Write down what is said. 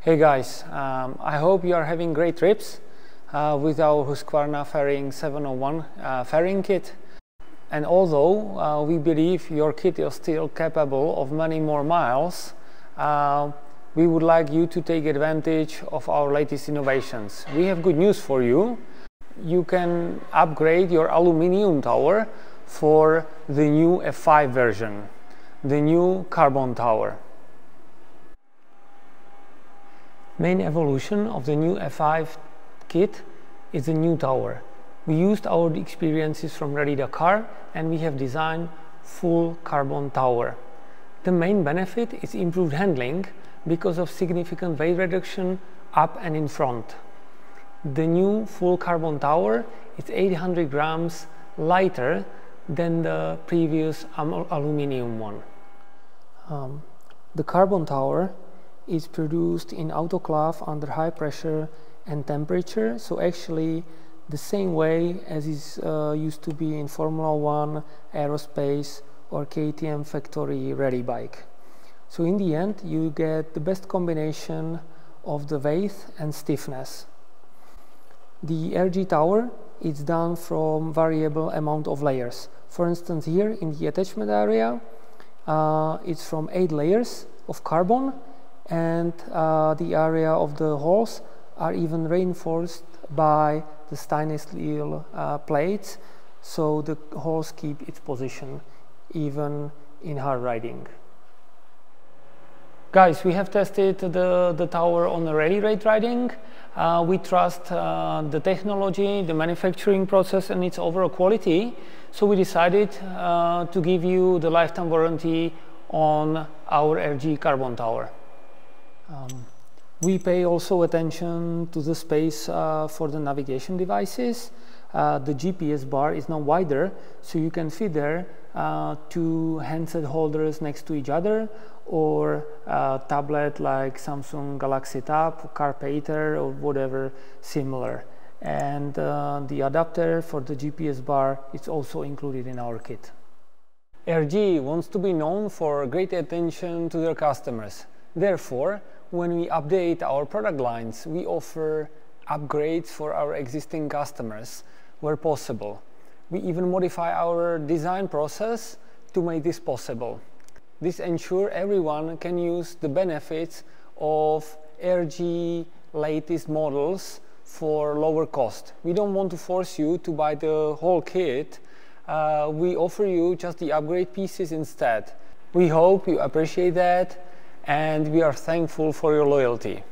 Hey guys, I hope you are having great trips with our Husqvarna Fairing 701 fairing kit. And although we believe your kit is still capable of many more miles, we would like you to take advantage of our latest innovations. We have good news for you. You can upgrade your aluminium tower for the new F5 version, the new carbon tower. Main evolution of the new F5 kit is the new tower. We used our experiences from Rally Dakar and we have designed full carbon tower. The main benefit is improved handling because of significant weight reduction up and in front. The new full carbon tower is 800 grams lighter than the previous aluminium one. The carbon tower is produced in autoclave under high pressure and temperature, so actually the same way as is used to be in Formula 1, aerospace or KTM factory rally bike. So in the end you get the best combination of the weight and stiffness. The RG tower is done from variable amount of layers. For instance, here in the attachment area it's from 8 layers of carbon, and the area of the holes are even reinforced by the stainless steel plates, so the holes keep its position even in hard riding. Guys, we have tested the tower on the rally raid riding. We trust the technology, the manufacturing process and its overall quality, so we decided to give you the lifetime warranty on our RG carbon tower. We pay also attention to the space for the navigation devices. The GPS bar is now wider, so you can fit there 2 handset holders next to each other, or a tablet like Samsung Galaxy Tab, Carpater or whatever similar. And the adapter for the GPS bar is also included in our kit. RG wants to be known for great attention to their customers. Therefore, when we update our product lines, we offer upgrades for our existing customers where possible. We even modify our design process to make this possible. This ensures everyone can use the benefits of RG latest models for lower cost. We don't want to force you to buy the whole kit. We offer you just the upgrade pieces instead. We hope you appreciate that, and we are thankful for your loyalty.